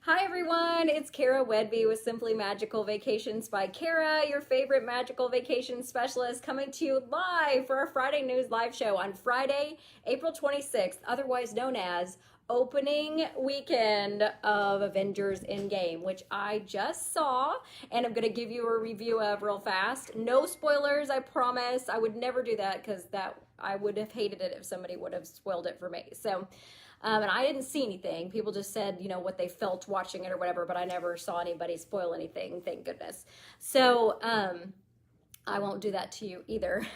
Hi everyone, it's Cara Whedbee with Simply Magical Vacations by Cara, your favorite magical vacation specialist, coming to you live for our Friday News live show on Friday, April 26th, otherwise known as opening weekend of Avengers Endgame, which I just saw and I'm going to give you a review of real fast. No spoilers, I promise. I would never do that because I would have hated it if somebody would have spoiled it for me. And I didn't see anything. People just said, what they felt watching it or whatever, but I never saw anybody spoil anything, thank goodness. I won't do that to you either.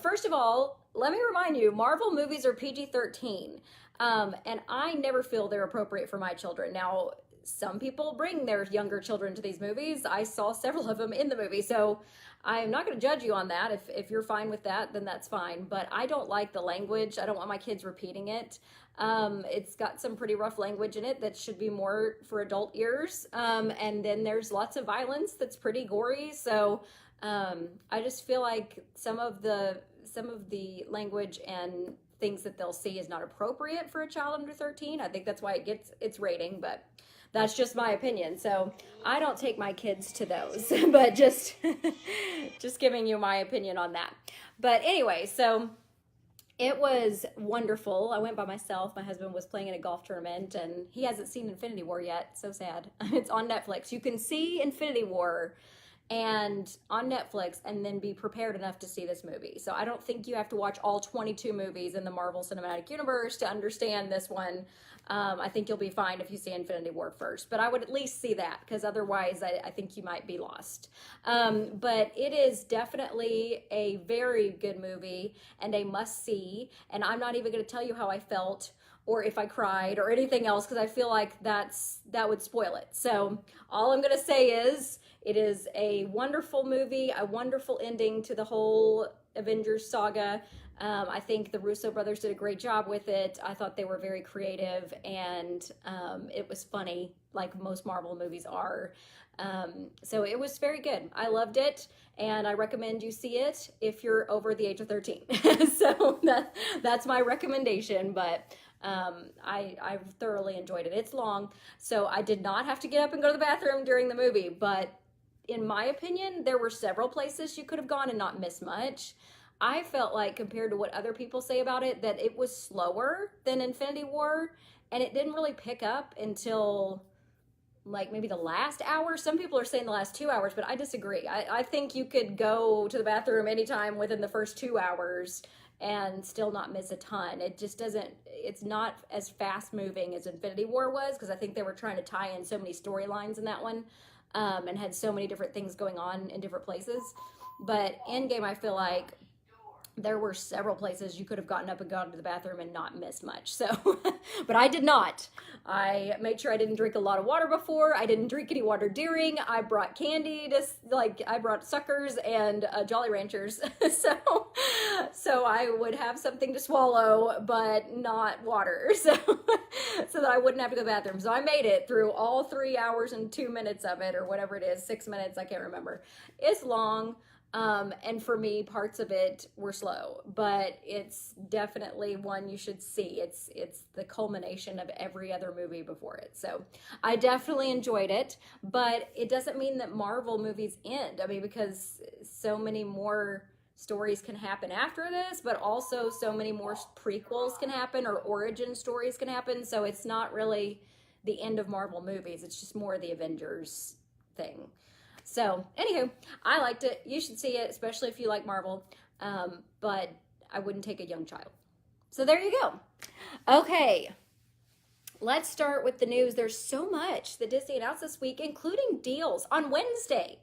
First of all, let me remind you, Marvel movies are PG-13, and I never feel they're appropriate for my children. Now, some people bring their younger children to these movies. I saw several of them in the movie, so I'm not going to judge you on that. If you're fine with that, then that's fine. But I don't like the language. I don't want my kids repeating it. It's got some pretty rough language in it that should be more for adult ears. And then there's lots of violence that's pretty gory. So I just feel like some of the language and things that they'll see is not appropriate for a child under 13. I think that's why it gets its rating, but that's just my opinion. So I don't take my kids to those, but just giving you my opinion on that. But anyway, so it was wonderful. I went by myself. My husband was playing in a golf tournament and he hasn't seen Infinity War yet. So sad. It's on Netflix. You can see Infinity War and on Netflix and then be prepared enough to see this movie. So I don't think you have to watch all 22 movies in the Marvel Cinematic Universe to understand this one. I think you'll be fine if you see Infinity War first, but I would at least see that because otherwise I think you might be lost. But it is definitely a very good movie and a must-see, and I'm not even going to tell you how I felt or if I cried or anything else because I feel like that would spoil it. So all I'm going to say is it is a wonderful movie, a wonderful ending to the whole Avengers saga. I think the Russo brothers did a great job with it. I thought they were very creative and it was funny like most Marvel movies are. So it was very good. I loved it and I recommend you see it if you're over the age of 13. So that's my recommendation, but I thoroughly enjoyed it. It's long, so I did not have to get up and go to the bathroom during the movie, but in my opinion, there were several places you could have gone and not missed much. I felt like compared to what other people say about it, that it was slower than Infinity War and it didn't really pick up until like maybe the last hour. Some people are saying the last 2 hours, but I disagree. I think you could go to the bathroom anytime within the first 2 hours and still not miss a ton. It just doesn't, it's not as fast moving as Infinity War was because I think they were trying to tie in so many storylines in that one and had so many different things going on in different places. But Endgame, I feel like there were several places you could have gotten up and gone to the bathroom and not missed much. So, but I did not. I made sure I didn't drink a lot of water before. I didn't drink any water during. I brought candy I brought suckers and Jolly Ranchers. So I would have something to swallow, but not water. So that I wouldn't have to go to the bathroom. So I made it through all 3 hours and 2 minutes of it, or whatever it is, 6 minutes. I can't remember. It's long. And for me, parts of it were slow, but it's definitely one you should see. It's the culmination of every other movie before it. So I definitely enjoyed it, but it doesn't mean that Marvel movies end. I mean, because so many more stories can happen after this, but also so many more prequels can happen or origin stories can happen. So it's not really the end of Marvel movies. It's just more the Avengers thing. So, anywho, I liked it. You should see it, especially if you like Marvel, but I wouldn't take a young child. So there you go. Okay, let's start with the news. There's so much that Disney announced this week, including deals on Wednesday.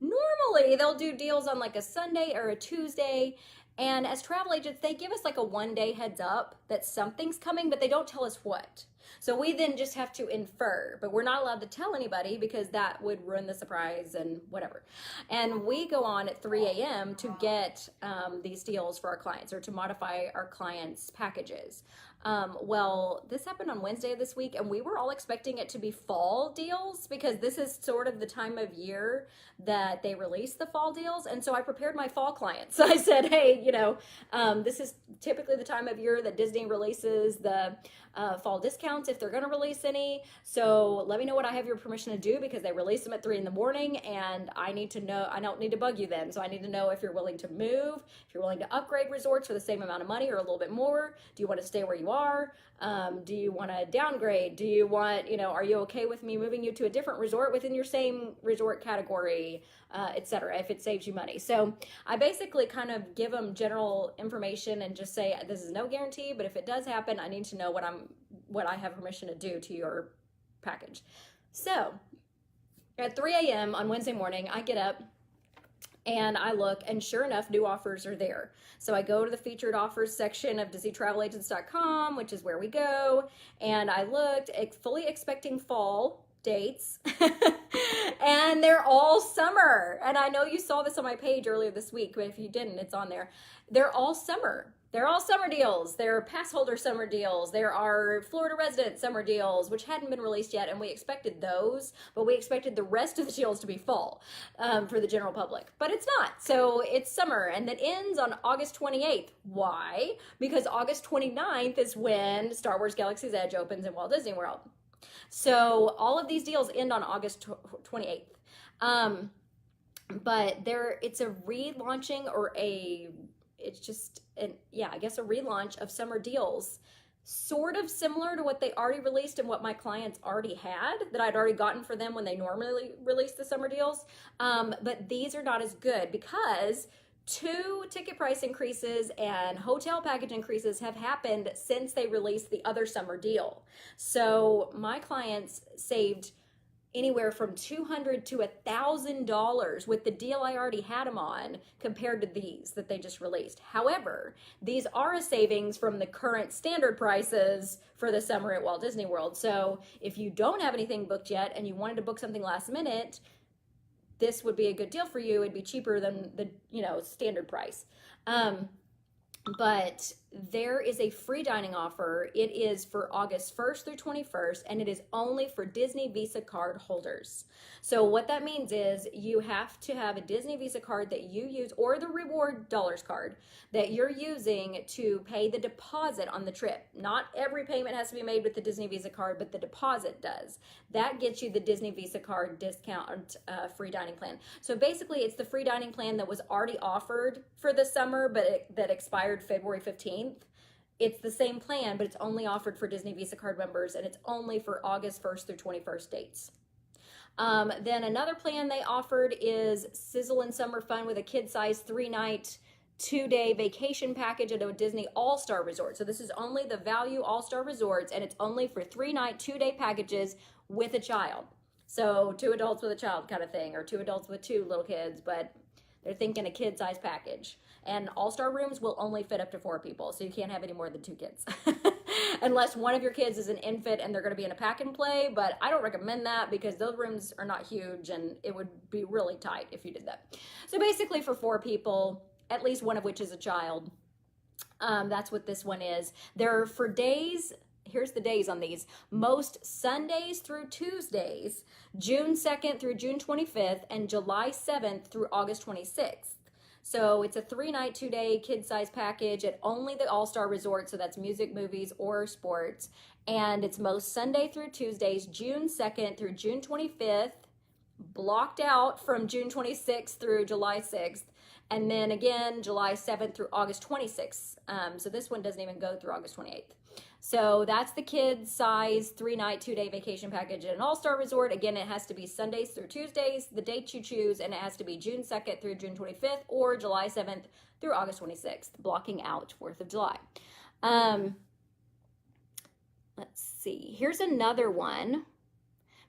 Normally, they'll do deals on like a Sunday or a Tuesday, and as travel agents, they give us like a one-day heads up that something's coming, but they don't tell us what. So we then just have to infer, but we're not allowed to tell anybody because that would ruin the surprise and whatever. And we go on at 3 a.m. to get these deals for our clients or to modify our clients' packages. Well, this happened on Wednesday of this week, and we were all expecting it to be fall deals because this is sort of the time of year that they release the fall deals. And so I prepared my fall clients. I said, hey, this is typically the time of year that Disney releases the fall discounts if they're going to release any. So let me know what I have your permission to do, because they release them at 3 in the morning, and I need to know. I don't need to bug you then. So I need to know if you're willing to move, if you're willing to upgrade resorts for the same amount of money or a little bit more. Do you want to stay where you are? Do you want to downgrade? Do you want, are you okay with me moving you to a different resort within your same resort category, etc., if it saves you money? So I basically kind of give them general information and just say, this is no guarantee, but if it does happen, I need to know what I have permission to do to your package. So at 3 a.m. on Wednesday morning, I get up and I look, and sure enough, new offers are there. So I go to the featured offers section of DisneyTravelAgents.com, which is where we go, and I looked, fully expecting fall dates, and they're all summer. And I know you saw this on my page earlier this week, but if you didn't, it's on there. They're all summer. They're all summer deals. They're pass holder summer deals. There are Florida resident summer deals, which hadn't been released yet, and we expected those, but we expected the rest of the deals to be fall for the general public. But it's not. So it's summer, and that ends on August 28th. Why? Because August 29th is when Star Wars Galaxy's Edge opens in Walt Disney World. So all of these deals end on August 28th. But it's a relaunching, or it's just a relaunch of summer deals, sort of similar to what they already released and what my clients already had, that I'd already gotten for them when they normally release the summer deals. But these are not as good, because 2 ticket price increases and hotel package increases have happened since they released the other summer deal. So my clients saved anywhere from $200 to $1,000 with the deal I already had them on, compared to these that they just released. However, these are a savings from the current standard prices for the summer at Walt Disney World. So if you don't have anything booked yet and you wanted to book something last minute, this would be a good deal for you. It'd be cheaper than the standard price. But there is a free dining offer. It is for August 1st through 21st, and it is only for Disney Visa card holders. So what that means is you have to have a Disney Visa card that you use, or the Reward Dollars card that you're using to pay the deposit on the trip. Not every payment has to be made with the Disney Visa card, but the deposit does. That gets you the Disney Visa card discount free dining plan. So basically, it's the free dining plan that was already offered for the summer, but that expired February 15th. It's the same plan, but it's only offered for Disney Visa card members, and it's only for August 1st through 21st dates. Then another plan they offered is Sizzle and Summer Fun with a kid-sized 3-night, 2-day vacation package at a Disney All-Star Resort. So this is only the value All-Star Resorts, and it's only for 3-night, 2-day packages with a child. So 2 adults with a child kind of thing, or 2 adults with 2 little kids, but they're thinking a kid-sized package. And All-Star rooms will only fit up to 4 people, so you can't have any more than 2 kids. Unless one of your kids is an infant and they're going to be in a pack and play, but I don't recommend that, because those rooms are not huge and it would be really tight if you did that. So basically for 4 people, at least one of which is a child, that's what this one is. They're for days. Here's the days on these. Most Sundays through Tuesdays, June 2nd through June 25th, and July 7th through August 26th. So it's a 3-night, 2-day kid-sized package at only the All-Star Resort, so that's music, movies, or sports. And it's most Sunday through Tuesdays, June 2nd through June 25th, blocked out from June 26th through July 6th. And then again, July 7th through August 26th. So this one doesn't even go through August 28th. So that's the kids size 3-night, 2-day vacation package at an All-Star Resort. Again, it has to be Sundays through Tuesdays, the date you choose, and it has to be June 2nd through June 25th or July 7th through August 26th, blocking out 4th of July. Let's see. Here's another one.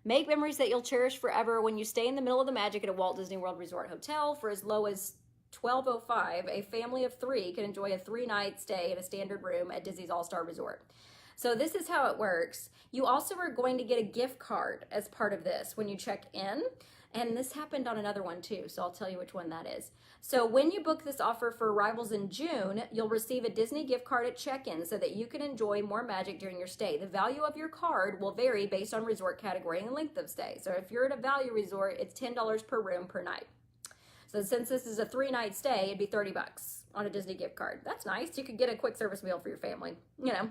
Make memories that you'll cherish forever when you stay in the middle of the magic at a Walt Disney World Resort hotel. For as low as $12.05, a family of 3 can enjoy a 3-night stay in a standard room at Disney's All-Star Resort. So this is how it works. You also are going to get a gift card as part of this when you check in. And this happened on another one too, so I'll tell you which one that is. So when you book this offer for arrivals in June, you'll receive a Disney gift card at check-in so that you can enjoy more magic during your stay. The value of your card will vary based on resort category and length of stay. So if you're at a value resort, it's $10 per room per night. So since this is a 3-night stay, it'd be $30 on a Disney gift card. That's nice. You could get a quick service meal for your family, you know.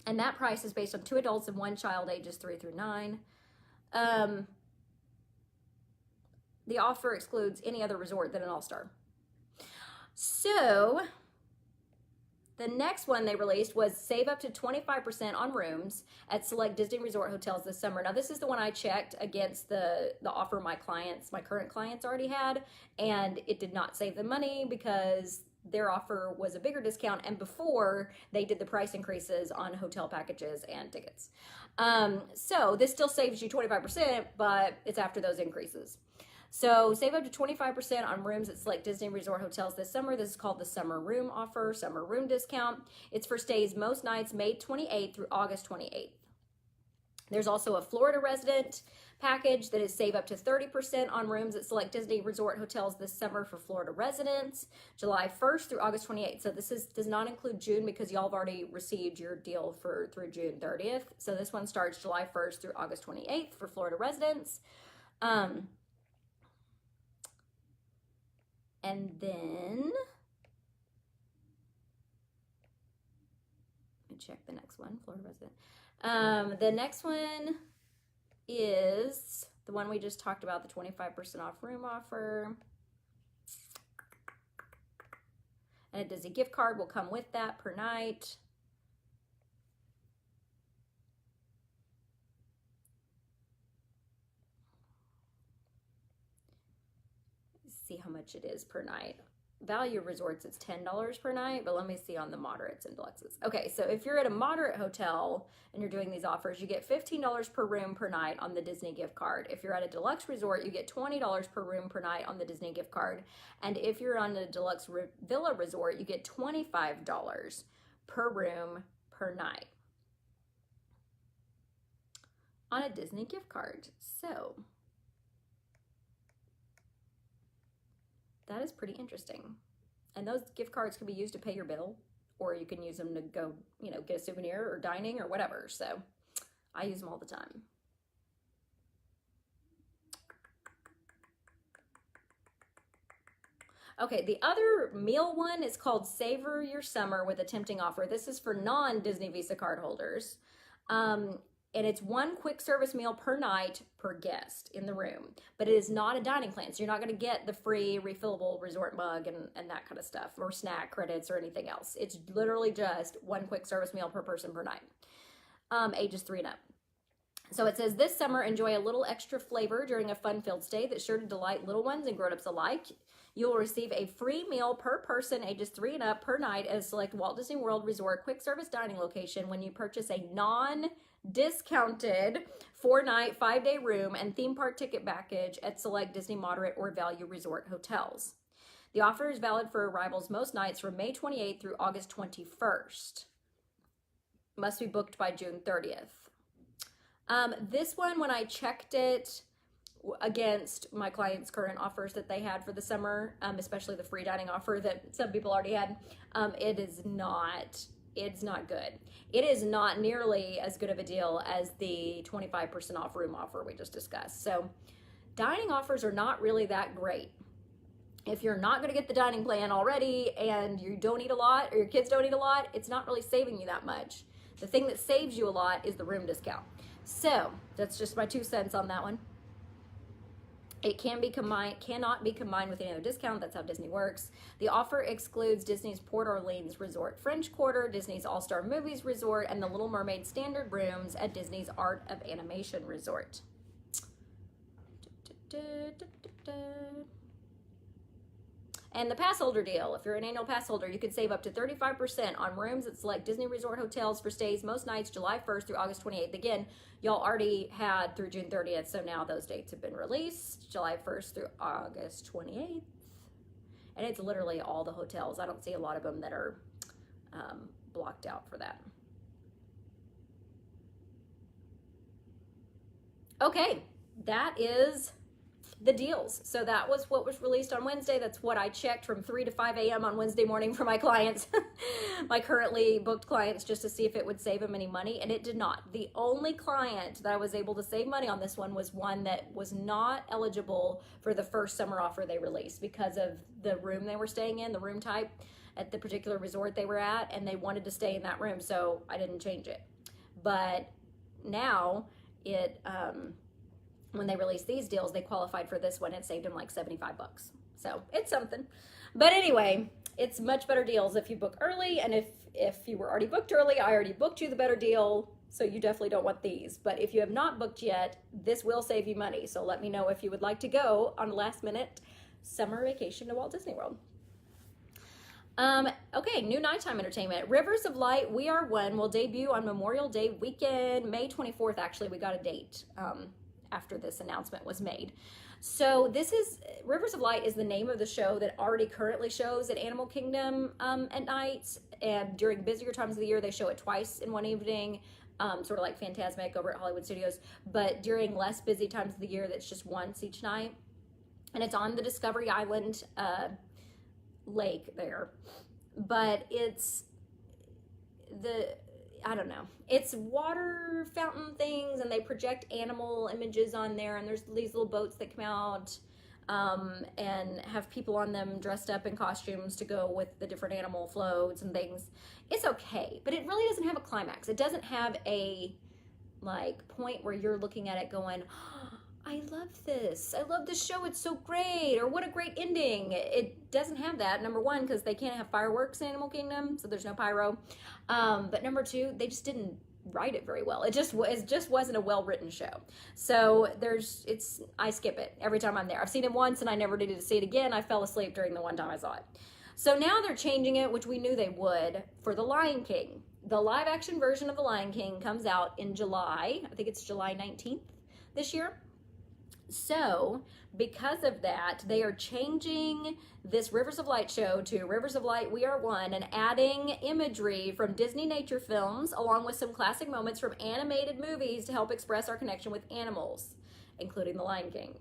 And that price is based on 2 adults and 1 child, ages 3 through 9. The offer excludes any other resort than an All-Star. So the next one they released was save up to 25% on rooms at select Disney Resort hotels this summer. Now, this is the one I checked against the offer my current clients already had, and it did not save them money because their offer was a bigger discount and before they did the price increases on hotel packages and tickets. So this still saves you 25%, but it's after those increases. So save up to 25% on rooms at select Disney Resort hotels this summer. This is called the summer room offer, summer room discount. It's for stays most nights May 28th through August 28th. There's also a Florida resident package that is save up to 30% on rooms at select Disney Resort hotels this summer for Florida residents, July 1st through August 28th. So this does not include June because y'all have already received your deal through June 30th. So this one starts July 1st through August 28th for Florida residents. And then, let me check the next one, Florida resident. The next one is the one we just talked about, the 25% off room offer. And a Disney gift card will come with that per night. See how much it is per night. Value resorts, it's $10 per night, but let me see on the moderates and deluxes. Okay, so if you're at a moderate hotel and you're doing these offers, you get $15 per room per night on the Disney gift card. If you're at a deluxe resort, you get $20 per room per night on the Disney gift card. And if you're on a deluxe villa resort, you get $25 per room per night on a Disney gift card. So that is pretty interesting. And those gift cards can be used to pay your bill, or you can use them to go, get a souvenir or dining or whatever. So I use them all the time. Okay, the other meal one is called Savor Your Summer with a Tempting Offer. This is for non-Disney Visa card holders. And it's 1 quick service meal per night per guest in the room. But it is not a dining plan, so you're not going to get the free refillable resort mug and that kind of stuff, or snack credits or anything else. It's literally just 1 quick service meal per person per night, ages 3 and up. So it says, this summer, enjoy a little extra flavor during a fun-filled stay that's sure to delight little ones and grown-ups alike. You will receive a free meal per person ages 3 and up per night at a select Walt Disney World Resort quick service dining location when you purchase a non-discounted 4-night, 5-day room and theme park ticket package at select Disney moderate or value resort hotels. The offer is valid for arrivals most nights from May 28th through August 21st. Must be booked by June 30th. This one, when I checked it against my clients' current offers that they had for the summer, especially the free dining offer that some people already had, it's not good. It is not nearly as good of a deal as the 25% off room offer we just discussed. So dining offers are not really that great. If you're not going to get the dining plan already and you don't eat a lot or your kids don't eat a lot, it's not really saving you that much. The thing that saves you a lot is the room discount. So that's just my 2 cents on that one. It cannot be combined with any other discount. That's how Disney works. The offer excludes Disney's Port Orleans Resort French Quarter, Disney's All-Star Movies Resort, and the Little Mermaid standard rooms at Disney's Art of Animation Resort. And the pass holder deal, if you're an annual pass holder, you could save up to 35% on rooms at select Disney Resort hotels for stays most nights July 1st through August 28th. Again, y'all already had through June 30th, so now those dates have been released, July 1st through August 28th. And it's literally all the hotels. I don't see a lot of them that are blocked out for that. Okay, that is the deals. So that was what was released on Wednesday. That's what I checked from 3 to 5 a.m. on Wednesday morning for my clients, my currently booked clients, just to see if it would save them any money, and it did not. The only client that I was able to save money on this one was one that was not eligible for the first summer offer they released because of the room they were staying in, the room type. at the particular resort they were at, and they wanted to stay in that room, so I didn't change it. But now it when they released these deals, they qualified for this one. It saved them like $75, so it's something. But anyway, it's much better deals if you book early, and if you were already booked early, I already booked you the better deal, so you definitely don't want these. But if you have not booked yet, this will save you money, so let me know if you would like to go on a last minute summer vacation to Walt Disney World. Okay, new nighttime entertainment. Rivers of Light, We Are One will debut on Memorial Day weekend, May 24th. Actually, we got a date after this announcement was made. So this is, Rivers of Light is the name of the show that already currently shows at Animal Kingdom at night, and during busier times of the year, they show it twice in one evening, sort of like Fantasmic over at Hollywood Studios, but during less busy times of the year, that's just once each night. And it's on the Discovery Island lake there, but it's I don't know, it's water fountain things, and they project animal images on there, and there's these little boats that come out and have people on them dressed up in costumes to go with the different animal floats and things. It's okay, but it really doesn't have a climax. It doesn't have a like point where you're looking at it going, oh, I love this. I love this show. It's so great. Or what a great ending. It doesn't have that. Number one, because they can't have fireworks in Animal Kingdom, so there's no pyro. But number two, they just didn't write it very well. It just wasn't a well-written show. So I skip it every time I'm there. I've seen it once and I never needed to see it again. I fell asleep during the one time I saw it. So now they're changing it, which we knew they would, for The Lion King. The live action version of The Lion King comes out in July. I think it's July 19th this year. So because of that, they are changing this Rivers of Light show to Rivers of Light, We Are One, and adding imagery from Disney nature films along with some classic moments from animated movies to help express our connection with animals, including The Lion King.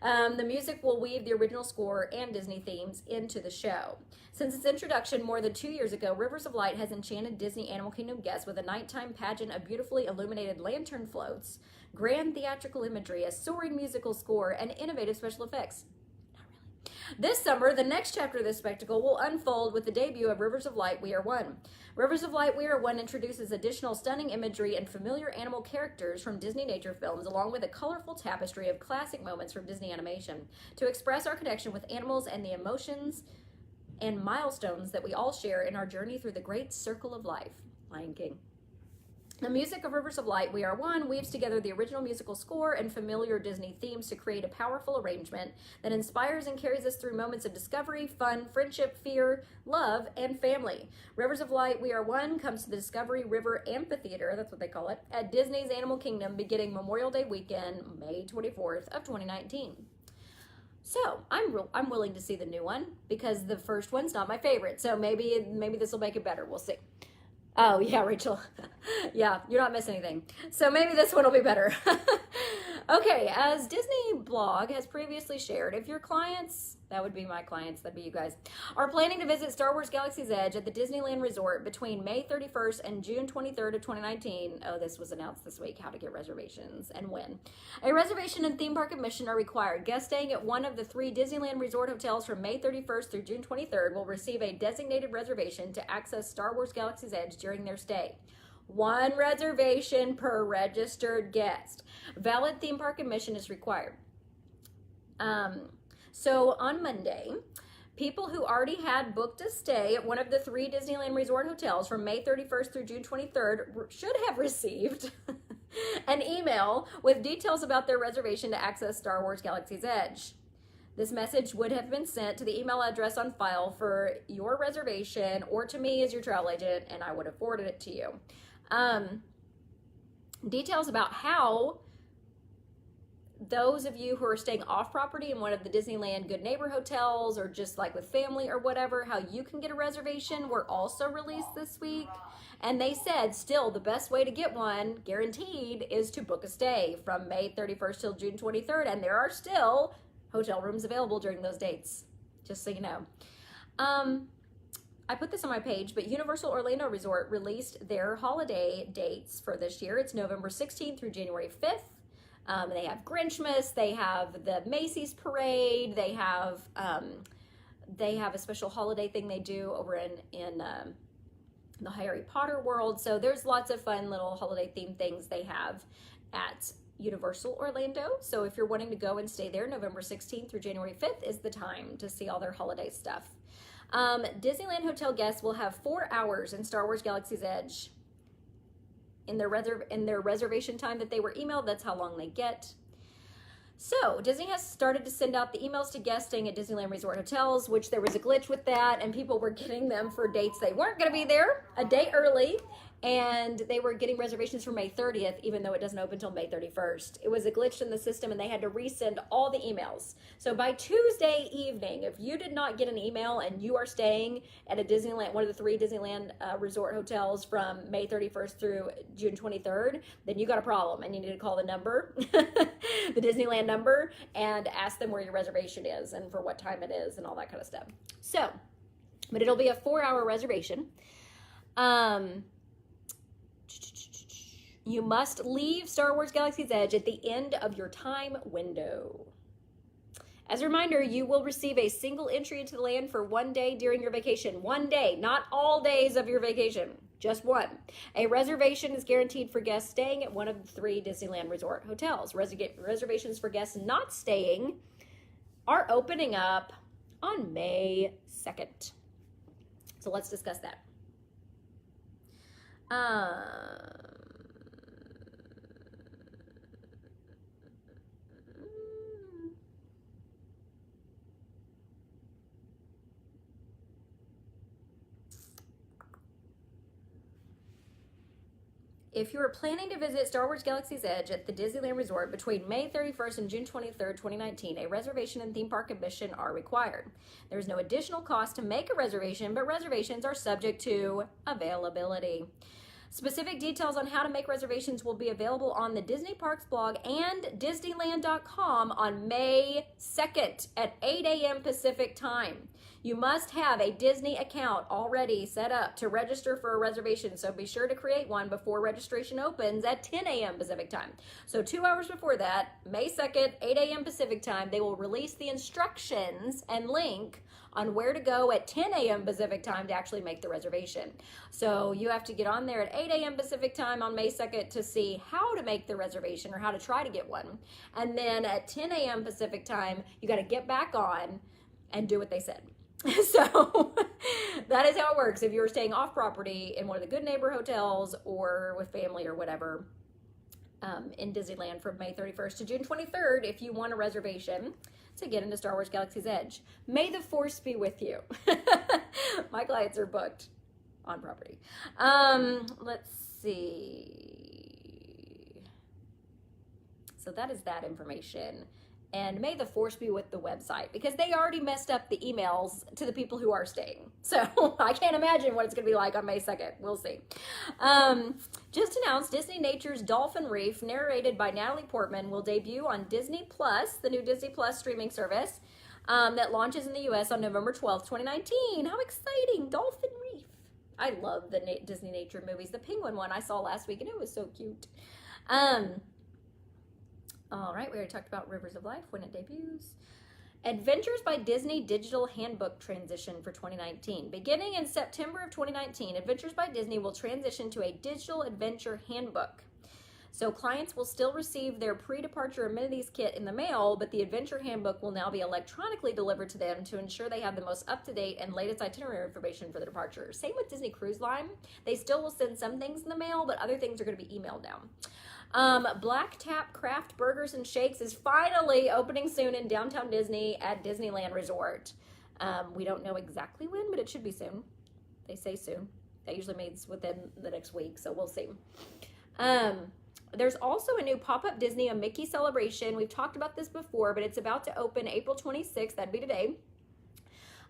The music will weave the original score and Disney themes into the show. Since its introduction more than 2 years ago, Rivers of Light has enchanted Disney Animal Kingdom guests with a nighttime pageant of beautifully illuminated lantern floats, grand theatrical imagery, a soaring musical score, and innovative special effects. Not really. This summer, the next chapter of this spectacle will unfold with the debut of Rivers of Light, We Are One. Rivers of Light, We Are One introduces additional stunning imagery and familiar animal characters from Disney nature films, along with a colorful tapestry of classic moments from Disney animation, to express our connection with animals and the emotions and milestones that we all share in our journey through the great circle of life. Lion King. The music of Rivers of Light, We Are One weaves together the original musical score and familiar Disney themes to create a powerful arrangement that inspires and carries us through moments of discovery, fun, friendship, fear, love, and family. Rivers of Light, We Are One comes to the Discovery River Amphitheater, that's what they call it, at Disney's Animal Kingdom beginning Memorial Day weekend, May 24th of 2019. So I'm willing to see the new one because the first one's not my favorite. So maybe this will make it better. We'll see. Oh yeah, Rachel. Yeah, you're not missing anything. So maybe this one will be better. Okay, as Disney Blog has previously shared, if your clients, that would be my clients, that'd be you guys, are planning to visit Star Wars Galaxy's Edge at the Disneyland Resort between May 31st and June 23rd of 2019, oh, this was announced this week, how to get reservations and when. A reservation and theme park admission are required. Guests staying at one of the 3 Disneyland Resort hotels from May 31st through June 23rd will receive a designated reservation to access Star Wars Galaxy's Edge during their stay. 1 reservation per registered guest. Valid theme park admission is required. So on Monday, people who already had booked a stay at one of the 3 Disneyland Resort hotels from May 31st through June 23rd should have received an email with details about their reservation to access Star Wars Galaxy's Edge. This message would have been sent to the email address on file for your reservation or to me as your travel agent, and I would have forwarded it to you. Details about how those of you who are staying off property in one of the Disneyland Good Neighbor hotels or just like with family or whatever, how you can get a reservation were also released this week. And they said still the best way to get one guaranteed is to book a stay from May 31st till June 23rd. And there are still hotel rooms available during those dates, just so you know. I put this on my page, but Universal Orlando Resort released their holiday dates for this year. It's November 16th through January 5th. They have Grinchmas, they have the Macy's Parade, they have They have a special holiday thing they do over in the Harry Potter world. So there's lots of fun little holiday themed things they have at Universal Orlando. So if you're wanting to go and stay there, November 16th through January 5th is the time to see all their holiday stuff. Disneyland Hotel guests will have 4 hours in Star Wars Galaxy's Edge in their reservation time that they were emailed. That's how long they get. So Disney has started to send out the emails to guests staying at Disneyland Resort hotels, which there was a glitch with that, and people were getting them for dates they weren't going to be there a day early, and they were getting reservations for May 30th, even though it doesn't open until May 31st. It was a glitch in the system, and they had to resend all the emails. So by Tuesday evening, if you did not get an email and you are staying at a Disneyland, one of the 3 Disneyland resort hotels from May 31st through June 23rd, then you got a problem, and you need to call the number, the Disneyland number, and ask them where your reservation is and for what time it is and all that kind of stuff. So, but it'll be a 4-hour reservation. You must leave Star Wars Galaxy's Edge at the end of your time window. As a reminder, you will receive a single entry into the land for 1 day during your vacation. 1 day, not all days of your vacation, just one. A reservation is guaranteed for guests staying at one of the 3 Disneyland Resort hotels. Reservations for guests not staying are opening up on May 2nd. So let's discuss that. If you are planning to visit Star Wars Galaxy's Edge at the Disneyland Resort between May 31st and June 23rd, 2019, a reservation and theme park admission are required. There is no additional cost to make a reservation, but reservations are subject to availability. Specific details on how to make reservations will be available on the Disney Parks blog and Disneyland.com on May 2nd at 8 a.m. Pacific time. You must have a Disney account already set up to register for a reservation, so be sure to create one before registration opens at 10 a.m. Pacific time. So 2 hours before that, May 2nd, 8 a.m. Pacific time, they will release the instructions and link on where to go at 10 a.m. Pacific time to actually make the reservation. So you have to get on there at 8 a.m. Pacific time on May 2nd to see how to make the reservation or how to try to get one. And then at 10 a.m. Pacific time, you got to get back on and do what they said. So that is how it works. If you're staying off property in one of the Good Neighbor hotels or with family or whatever in Disneyland from May 31st to June 23rd, if you want a reservation to get into Star Wars Galaxy's Edge. May the Force be with you. My clients are booked on property. Let's see. So that is that information. And may the Force be with the website, because they already messed up the emails to the people who are staying. So I can't imagine what it's going to be like on May 2nd. We'll see. Just announced Disney Nature's Dolphin Reef, narrated by Natalie Portman, will debut on Disney Plus, the new Disney Plus streaming service that launches in the U.S. on November 12th, 2019. How exciting! Dolphin Reef. I love the Disney Nature movies. The penguin one I saw last week, and it was so cute. All right, we already talked about Rivers of Life when it debuts. Adventures by Disney Digital Handbook transition for 2019. Beginning in September of 2019, Adventures by Disney will transition to a digital adventure handbook. So clients will still receive their pre-departure amenities kit in the mail, but the adventure handbook will now be electronically delivered to them to ensure they have the most up-to-date and latest itinerary information for the departure. Same with Disney Cruise Line. They still will send some things in the mail, but other things are going to be emailed now. Black Tap Craft Burgers and Shakes is finally opening soon in downtown Disney at Disneyland Resort. We don't know exactly when, but it should be soon. They say soon. That usually means within the next week, so we'll see. There's also a new pop-up Disney, a Mickey celebration. We've talked about this before, but it's about to open April 26th. That'd be today.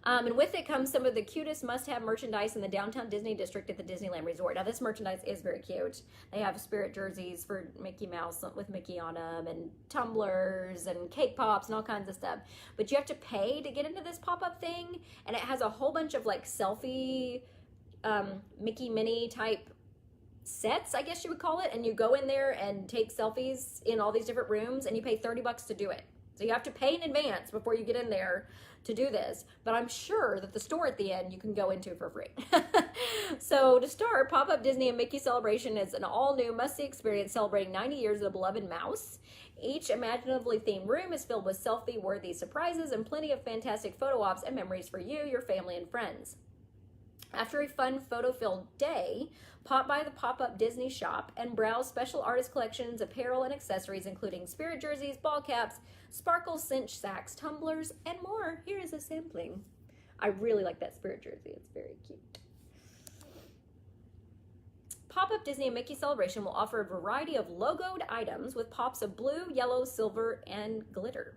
And with it comes some of the cutest must-have merchandise in the downtown Disney district at the Disneyland Resort. Now, this merchandise is very cute. They have Spirit jerseys for Mickey Mouse with Mickey on them, and tumblers and cake pops and all kinds of stuff. But you have to pay to get into this pop-up thing, and it has a whole bunch of like selfie Mickey Minnie type sets, I guess you would call it, and you go in there and take selfies in all these different rooms, and you pay $30 to do it. So you have to pay in advance before you get in there to do this, but I'm sure that the store at the end you can go into for free. So to start, Pop-Up Disney and Mickey Celebration is an all-new must-see experience celebrating 90 years of the beloved mouse. Each imaginatively themed room is filled with selfie-worthy surprises and plenty of fantastic photo ops and memories for you, your family, and friends. After a fun photo-filled day, pop by the Pop-Up Disney shop and browse special artist collections, apparel, and accessories, including spirit jerseys, ball caps, sparkle cinch sacks, tumblers, and more. Here is a sampling. I really like that spirit jersey. It's very cute. Pop-Up Disney and Mickey Celebration will offer a variety of logoed items with pops of blue, yellow, silver, and glitter.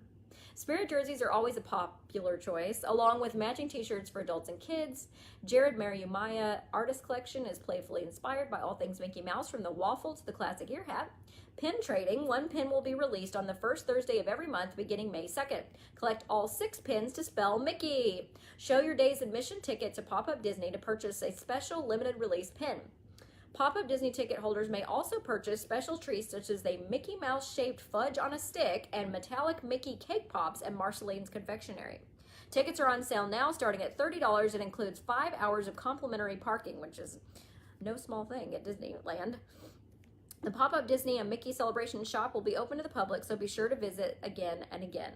Spirit jerseys are always a popular choice, along with matching t-shirts for adults and kids. Jared Mariumaya Artist Collection is playfully inspired by all things Mickey Mouse, from the waffle to the classic ear hat. Pin trading. One pin will be released on the first Thursday of every month beginning May 2nd. Collect all 6 pins to spell Mickey. Show your day's admission ticket to Pop-Up Disney to purchase a special limited release pin. Pop-Up Disney ticket holders may also purchase special treats such as a Mickey Mouse shaped fudge on a stick and metallic Mickey cake pops at Marceline's Confectionery. Tickets are on sale now, starting at $30. It includes 5 hours of complimentary parking, which is no small thing at Disneyland. The Pop-Up Disney and Mickey Celebration shop will be open to the public, so be sure to visit again and again.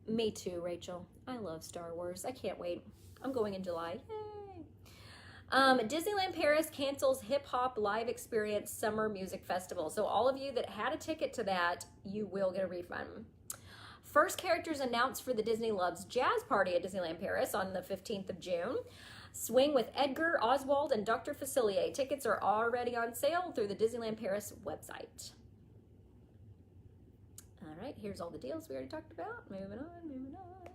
Me too, Rachel. I love Star Wars. I can't wait. I'm going in July. Yay! Disneyland Paris cancels Hip Hop Live Experience Summer Music Festival. So all of you that had a ticket to that, you will get a refund. First characters announced for the Disney Loves Jazz Party at Disneyland Paris on the 15th of June. Swing with Edgar, Oswald, and Dr. Facilier. Tickets are already on sale through the Disneyland Paris website. All right, here's all the deals we already talked about. Moving on, moving on.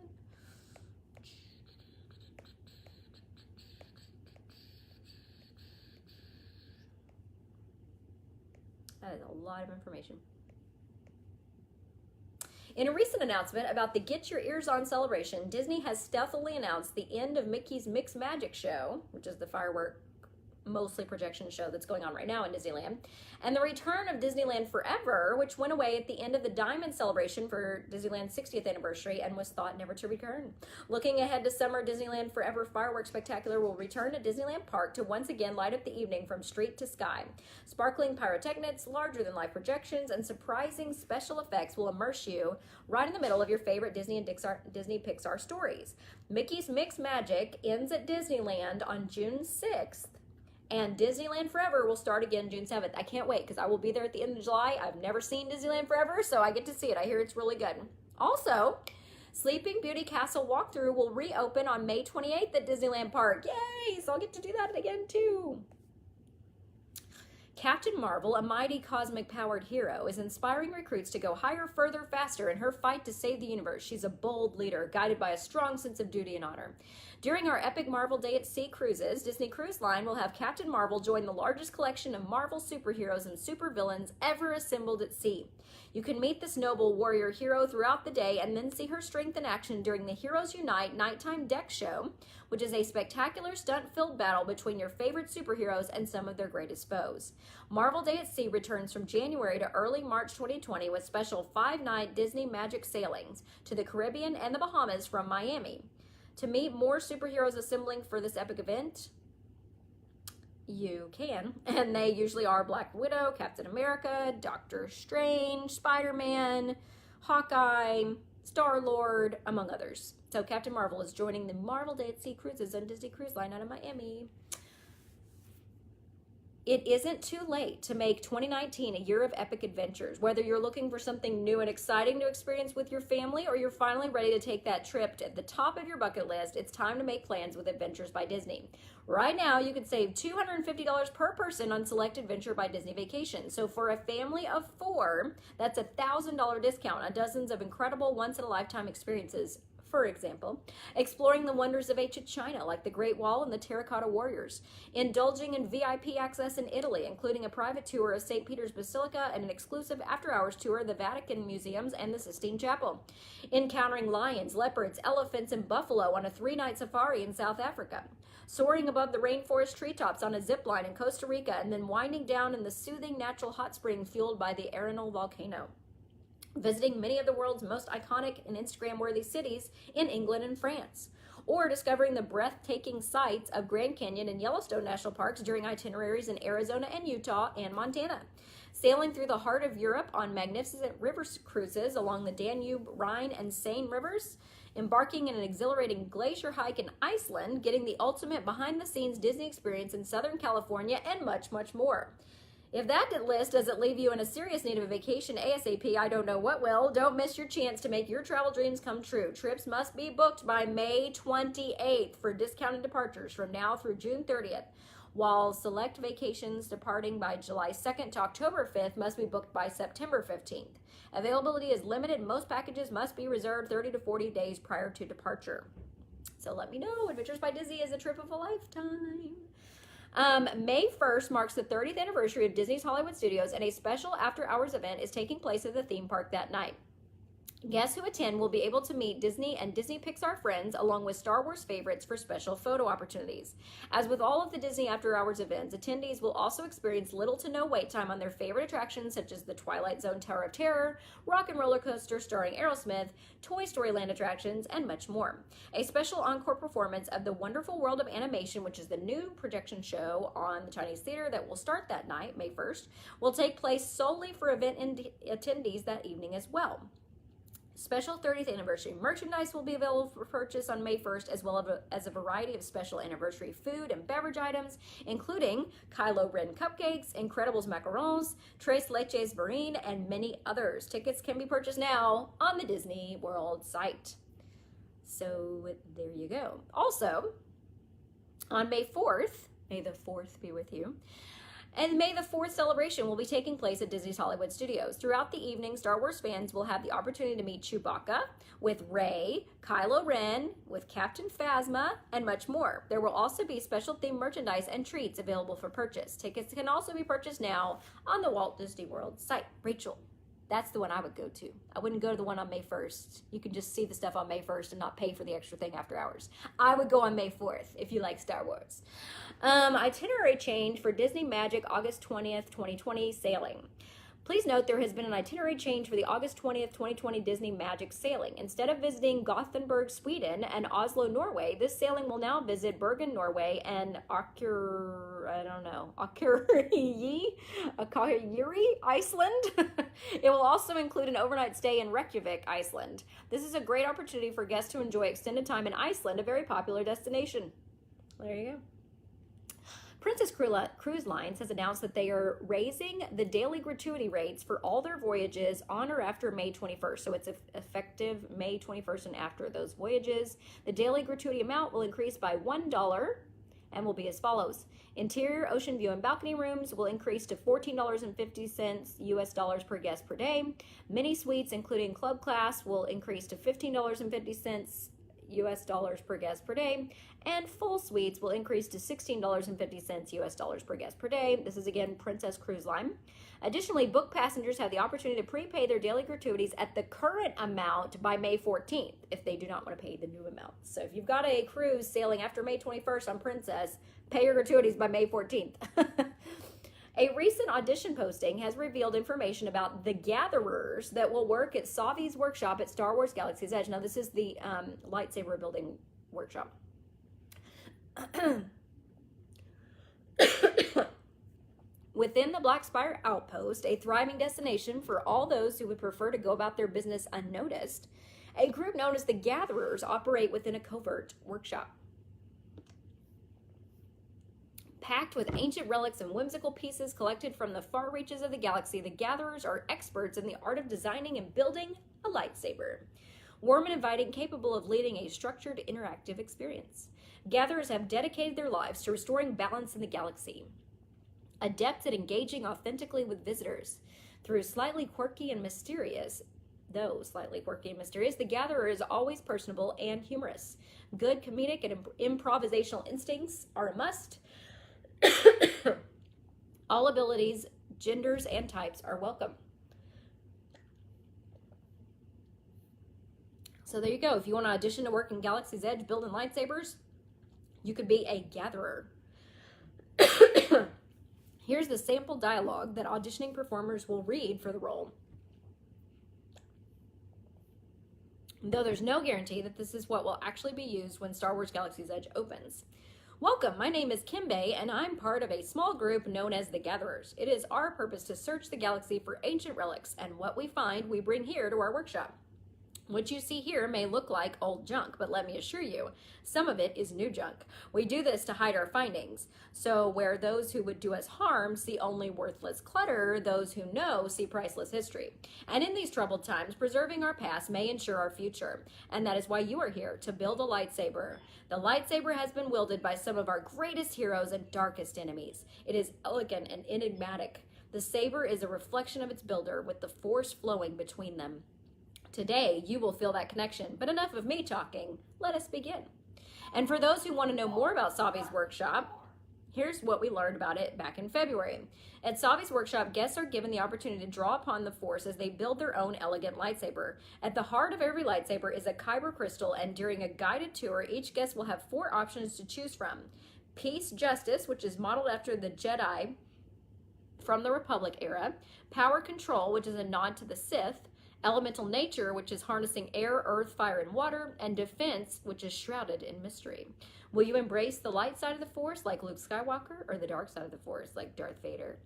That is a lot of information. In a recent announcement about the Get Your Ears On celebration, Disney has stealthily announced the end of Mickey's Mixed Magic Show, which is the firework, mostly projection show that's going on right now in Disneyland, and the return of Disneyland Forever, which went away at the end of the Diamond celebration for Disneyland's 60th anniversary and was thought never to return. Looking ahead to summer, Disneyland Forever Fireworks Spectacular will return to Disneyland Park to once again light up the evening from street to sky. Sparkling pyrotechnics, larger-than-life projections, and surprising special effects will immerse you right in the middle of your favorite Disney and Disney Pixar stories. Mickey's Mixed Magic ends at Disneyland on June 6th, and Disneyland Forever will start again June 7th. I can't wait because I will be there at the end of July. I've never seen Disneyland Forever, so I get to see it. I hear it's really good. Also, Sleeping Beauty Castle Walkthrough will reopen on May 28th at Disneyland Park. Yay! So I'll get to do that again too. Captain Marvel, a mighty cosmic-powered hero, is inspiring recruits to go higher, further, faster in her fight to save the universe. She's a bold leader, guided by a strong sense of duty and honor. During our epic Marvel Day at Sea cruises, Disney Cruise Line will have Captain Marvel join the largest collection of Marvel superheroes and supervillains ever assembled at sea. You can meet this noble warrior hero throughout the day and then see her strength in action during the Heroes Unite Nighttime Deck Show, which is a spectacular stunt-filled battle between your favorite superheroes and some of their greatest foes. Marvel Day at Sea returns from January to early March 2020 with special 5-night Disney Magic sailings to the Caribbean and the Bahamas from Miami. To meet more superheroes assembling for this epic event, you can, and they usually are Black Widow, Captain America, Doctor Strange, Spider-Man, Hawkeye, Star-Lord, among others. So Captain Marvel is joining the Marvel Day at Sea cruises on Disney Cruise Line out of Miami. It isn't too late to make 2019 a year of epic adventures. Whether you're looking for something new and exciting to experience with your family, or you're finally ready to take that trip to the top of your bucket list, it's time to make plans with Adventures by Disney. Right now, you can save $250 per person on select Adventure by Disney vacations. So for a family of 4, that's a $1,000 discount on dozens of incredible once-in-a-lifetime experiences For example, exploring the wonders of ancient China like the Great Wall and the Terracotta Warriors, indulging in VIP access in Italy, including a private tour of St. Peter's Basilica and an exclusive after-hours tour of the Vatican Museums and the Sistine Chapel, encountering lions, leopards, elephants, and buffalo on a 3-night safari in South Africa, soaring above the rainforest treetops on a zip line in Costa Rica, and then winding down in the soothing natural hot spring fueled by the Arenal volcano, visiting many of the world's most iconic and Instagram-worthy cities in England and France, or discovering the breathtaking sights of Grand Canyon and Yellowstone National Parks during itineraries in Arizona and Utah and Montana, sailing through the heart of Europe on magnificent river cruises along the Danube, Rhine, and Seine rivers, embarking in an exhilarating glacier hike in Iceland, getting the ultimate behind-the-scenes Disney experience in Southern California, and much, much more. If that list doesn't leave you in a serious need of a vacation ASAP, I don't know what will. Don't miss your chance to make your travel dreams come true. Trips must be booked by May 28th for discounted departures from now through June 30th, while select vacations departing by July 2nd to October 5th must be booked by September 15th. Availability is limited. Most packages must be reserved 30 to 40 days prior to departure. So let me know. Adventures by Disney is a trip of a lifetime. May 1st marks the 30th anniversary of Disney's Hollywood Studios, and a special after-hours event is taking place at the theme park that night. Guests who attend will be able to meet Disney and Disney Pixar friends along with Star Wars favorites for special photo opportunities. As with all of the Disney After Hours events, attendees will also experience little to no wait time on their favorite attractions such as the Twilight Zone Tower of Terror, Rock and Roller Coaster starring Aerosmith, Toy Story Land attractions, and much more. A special encore performance of The Wonderful World of Animation, which is the new projection show on the Chinese Theater that will start that night, May 1st, will take place solely for event attendees that evening as well. Special 30th anniversary merchandise will be available for purchase on May 1st, as well as a variety of special anniversary food and beverage items, including Kylo Ren cupcakes, Incredibles macarons, Tres Leches Verine, and many others. Tickets can be purchased now on the Disney World site. So there you go. Also, on May 4th, may the 4th be with you, and May the 4th celebration will be taking place at Disney's Hollywood Studios. Throughout the evening, Star Wars fans will have the opportunity to meet Chewbacca, with Rey, Kylo Ren, with Captain Phasma, and much more. There will also be special themed merchandise and treats available for purchase. Tickets can also be purchased now on the Walt Disney World site. Rachel, that's the one I would go to. I wouldn't go to the one on May 1st. You can just see the stuff on May 1st and not pay for the extra thing after hours. I would go on May 4th if you like Star Wars. Itinerary change for Disney Magic August 20th, 2020 sailing. Please note there has been an itinerary change for the August 20th, 2020 Disney Magic sailing. Instead of visiting Gothenburg, Sweden and Oslo, Norway, this sailing will now visit Bergen, Norway and Akureyri, Iceland. It will also include an overnight stay in Reykjavik, Iceland. This is a great opportunity for guests to enjoy extended time in Iceland, a very popular destination. There you go. Princess Cruise Lines has announced that they are raising the daily gratuity rates for all their voyages on or after May 21st. So it's effective May 21st and after those voyages. The daily gratuity amount will increase by $1 and will be as follows. Interior ocean view and balcony rooms will increase to $14.50 US dollars per guest per day. Mini suites, including club class, will increase to $15.50 US dollars per guest per day, and full suites will increase to $16.50 US dollars per guest per day. This is again Princess Cruise Line. Additionally, book passengers have the opportunity to prepay their daily gratuities at the current amount by May 14th if they do not want to pay the new amount. So if you've got a cruise sailing after May 21st on Princess, pay your gratuities by May 14th. A recent audition posting has revealed information about the gatherers that will work at Savi's workshop at Star Wars Galaxy's Edge. Now, this is the lightsaber building workshop. Within the Black Spire Outpost, a thriving destination for all those who would prefer to go about their business unnoticed, a group known as the Gatherers operate within a covert workshop. Packed with ancient relics and whimsical pieces collected from the far reaches of the galaxy, the Gatherers are experts in the art of designing and building a lightsaber. Warm and inviting, capable of leading a structured, interactive experience. Gatherers have dedicated their lives to restoring balance in the galaxy. Adept at engaging authentically with visitors. Through slightly quirky and mysterious, Though slightly quirky and mysterious, the Gatherer is always personable and humorous. Good comedic and improvisational instincts are a must. All abilities, genders, and types are welcome. So there you go. If you want to audition to work in Galaxy's Edge building lightsabers, you could be a Gatherer. Here's the sample dialogue that auditioning performers will read for the role. Though there's no guarantee that this is what will actually be used when Star Wars Galaxy's Edge opens. Welcome, my name is Kimbe, and I'm part of a small group known as the Gatherers. It is our purpose to search the galaxy for ancient relics, and what we find we bring here to our workshop. What you see here may look like old junk, but let me assure you, some of it is new junk. We do this to hide our findings. So where those who would do us harm see only worthless clutter, those who know see priceless history. And in these troubled times, preserving our past may ensure our future. And that is why you are here, to build a lightsaber. The lightsaber has been wielded by some of our greatest heroes and darkest enemies. It is elegant and enigmatic. The saber is a reflection of its builder, with the force flowing between them. Today, you will feel that connection, but enough of me talking. Let us begin. And for those who want to know more about Savi's workshop, here's what we learned about it back in February. At Savi's workshop, guests are given the opportunity to draw upon the Force as they build their own elegant lightsaber. At the heart of every lightsaber is a kyber crystal, and during a guided tour, each guest will have 4 options to choose from. Peace Justice, which is modeled after the Jedi from the Republic era. Power Control, which is a nod to the Sith. Elemental Nature, which is harnessing air, earth, fire, and water, and Defense, which is shrouded in mystery. Will you embrace the light side of the Force like Luke Skywalker, or the dark side of the Force like Darth Vader?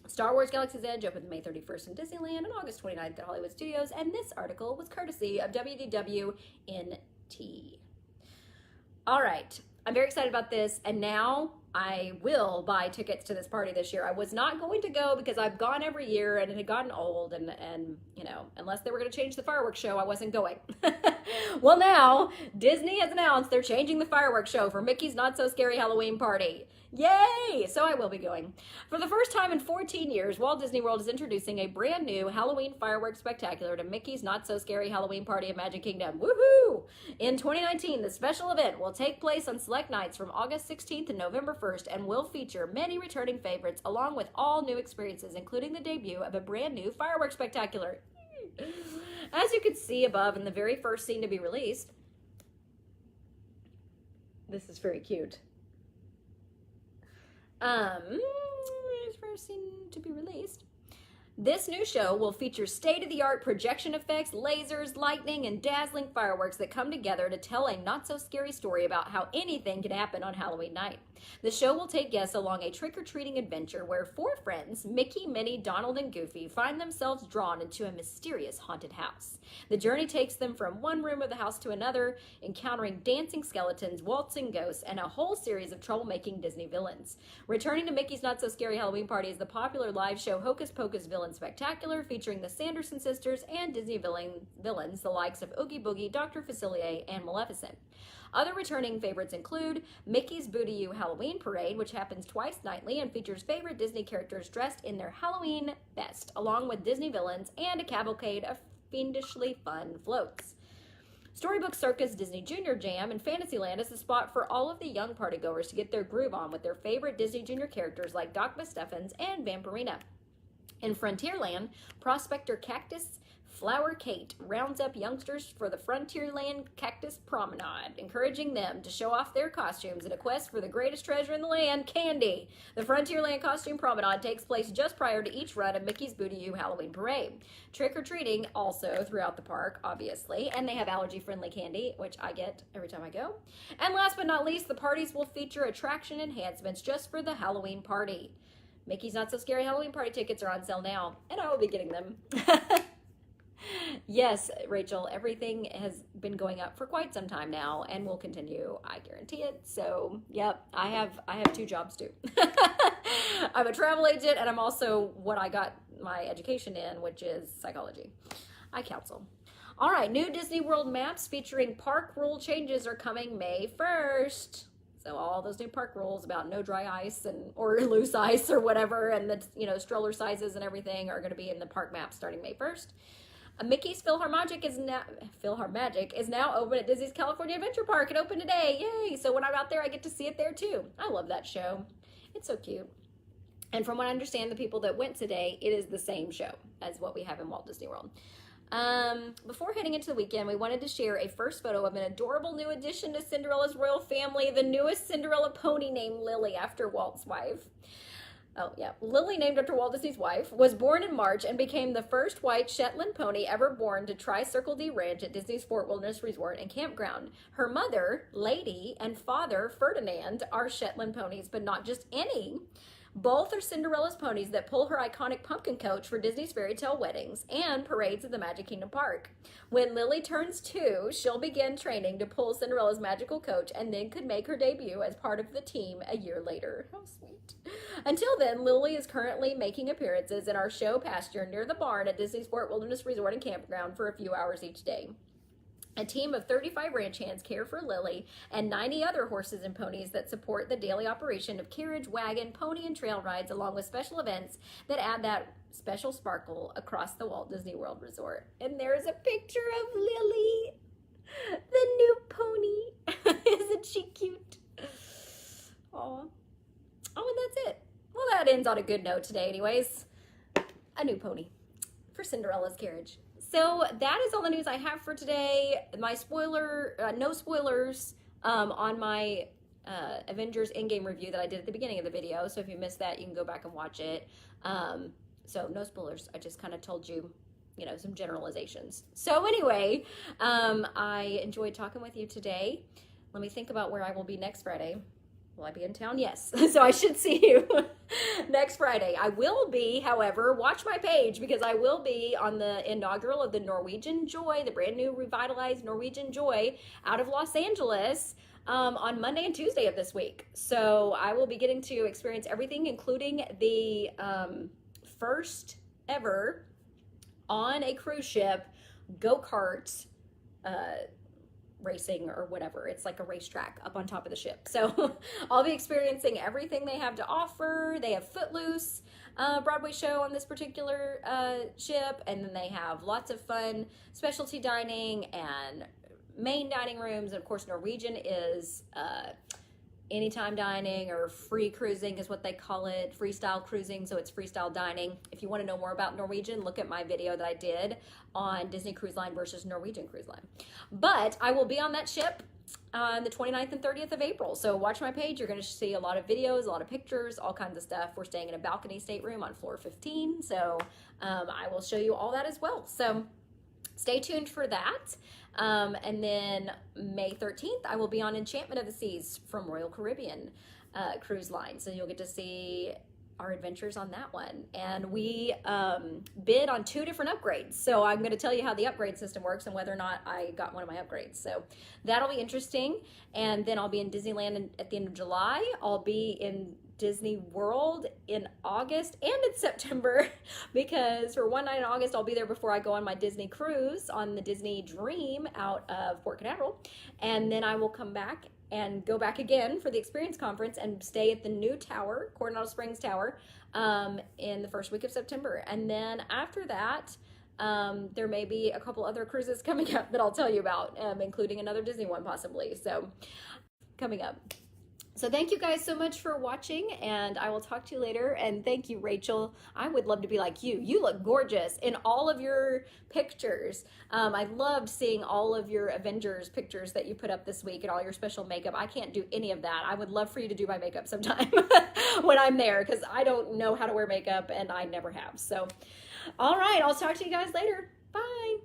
Star Wars Galaxy's Edge opens May 31st in Disneyland and August 29th at Hollywood Studios, and this article was courtesy of WDW NT. All right, I'm very excited about this, and now I will buy tickets to this party this year. I was not going to go because I've gone every year and it had gotten old, and you know, unless they were going to change the fireworks show, I wasn't going. Well, now Disney has announced they're changing the fireworks show for Mickey's Not So Scary Halloween Party. Yay! So I will be going. For the first time in 14 years, Walt Disney World is introducing a brand new Halloween fireworks spectacular to Mickey's Not So Scary Halloween Party of Magic Kingdom. Woohoo! In 2019, the special event will take place on select nights from August 16th to November 1st and will feature many returning favorites along with all new experiences, including the debut of a brand new fireworks spectacular. As you can see above in the very first scene to be released, this is very cute. First scene to be released. This new show will feature state-of-the-art projection effects, lasers, lightning, and dazzling fireworks that come together to tell a not-so-scary story about how anything can happen on Halloween night. The show will take guests along a trick-or-treating adventure where 4 friends, Mickey, Minnie, Donald, and Goofy, find themselves drawn into a mysterious haunted house. The journey takes them from one room of the house to another, encountering dancing skeletons, waltzing ghosts, and a whole series of troublemaking Disney villains. Returning to Mickey's Not So Scary Halloween Party is the popular live show Hocus Pocus Villain Spectacular, featuring the Sanderson sisters and Disney villains, the likes of Oogie Boogie, Dr. Facilier, and Maleficent. Other returning favorites include Mickey's Boo-to-You Halloween Parade, which happens twice nightly and features favorite Disney characters dressed in their Halloween best, along with Disney villains and a cavalcade of fiendishly fun floats. Storybook Circus Disney Junior Jam in Fantasyland is the spot for all of the young partygoers to get their groove on with their favorite Disney Junior characters like Doc Steffens and Vampirina. In Frontierland, Prospector Cactus Flower Kate rounds up youngsters for the Frontierland Cactus Promenade, encouraging them to show off their costumes in a quest for the greatest treasure in the land, candy. The Frontierland Costume Promenade takes place just prior to each run of Mickey's Boo-to-You Halloween Parade. Trick-or-treating also throughout the park, obviously, and they have allergy-friendly candy, which I get every time I go. And last but not least, the parties will feature attraction enhancements just for the Halloween party. Mickey's Not So Scary Halloween Party tickets are on sale now, and I will be getting them. Yes, Rachel, everything has been going up for quite some time now and will continue, I guarantee it. So, yep, I have 2 jobs too. I'm a travel agent, and I'm also what I got my education in, which is psychology. I counsel. All right, new Disney World maps featuring park rule changes are coming May 1st. So all those new park rules about no dry ice or loose ice or whatever, and the stroller sizes and everything are going to be in the park map starting May 1st. Mickey's PhilharMagic is now open at Disney's California Adventure Park. It opened today. Yay! So when I'm out there, I get to see it there too. I love that show. It's so cute. And from what I understand, the people that went today, it is the same show as what we have in Walt Disney World. Before heading into the weekend, we wanted to share a first photo of an adorable new addition to Cinderella's royal family, the newest Cinderella pony named Lily after Walt's wife. Oh, yeah. Lily, named after Walt Disney's wife, was born in March and became the first white Shetland pony ever born to Tri-Circle D Ranch at Disney's Fort Wilderness Resort and Campground. Her mother, Lady, and father, Ferdinand, are Shetland ponies, but not just any. Both are Cinderella's ponies that pull her iconic pumpkin coach for Disney's fairy tale weddings and parades at the Magic Kingdom Park. When Lily turns 2, she'll begin training to pull Cinderella's magical coach and then could make her debut as part of the team a year later. How sweet. Until then, Lily is currently making appearances in our show pasture near the barn at Disney's Fort Wilderness Resort and Campground for a few hours each day. A team of 35 ranch hands care for Lily and 90 other horses and ponies that support the daily operation of carriage, wagon, pony, and trail rides, along with special events that add that special sparkle across the Walt Disney World Resort. And there's a picture of Lily, the new pony. Isn't she cute? Aw. Oh, and that's it. Well, that ends on a good note today anyways. A new pony for Cinderella's carriage. So that is all the news I have for today. My no spoilers on my Avengers Endgame review that I did at the beginning of the video. So if you missed that, you can go back and watch it. So no spoilers. I just kind of told you, some generalizations. So anyway, I enjoyed talking with you today. Let me think about where I will be next Friday. Will I be in town? Yes. So I should see you next Friday. I will be, however, watch my page because I will be on the inaugural of the Norwegian Joy, the brand new revitalized Norwegian Joy out of Los Angeles on Monday and Tuesday of this week. So I will be getting to experience everything, including the first ever on a cruise ship go-kart racing or whatever. It's like a racetrack up on top of the ship. So I'll be experiencing everything they have to offer. They have Footloose Broadway show on this particular ship, and then they have lots of fun specialty dining and main dining rooms. And of course, Norwegian is anytime dining, or free cruising is what they call it, freestyle cruising, so it's freestyle dining. If you want to know more about Norwegian, look at my video that I did on Disney Cruise Line versus Norwegian Cruise Line. But I will be on that ship on the 29th and 30th of April, so watch my page. You're going to see a lot of videos, a lot of pictures, all kinds of stuff. We're staying in a balcony stateroom on floor 15, so I will show you all that as well. So stay tuned for that. And then May 13th, I will be on Enchantment of the Seas from Royal Caribbean Cruise Line. So you'll get to see our adventures on that one. And we bid on 2 different upgrades. So I'm going to tell you how the upgrade system works and whether or not I got one of my upgrades. So that'll be interesting. And then I'll be in Disneyland at the end of July. I'll be in Disney World in August and in September, because for one night in August I'll be there before I go on my Disney cruise on the Disney Dream out of Port Canaveral, and then I will come back and go back again for the Experience Conference and stay at the new tower, Coronado Springs Tower, in the first week of September. And then after that, there may be a couple other cruises coming up that I'll tell you about, including another Disney one possibly, so coming up. So thank you guys so much for watching, and I will talk to you later. And thank you, Rachel. I would love to be like you. You look gorgeous in all of your pictures. I loved seeing all of your Avengers pictures that you put up this week and all your special makeup. I can't do any of that. I would love for you to do my makeup sometime when I'm there, because I don't know how to wear makeup and I never have. So, all right, I'll talk to you guys later. Bye.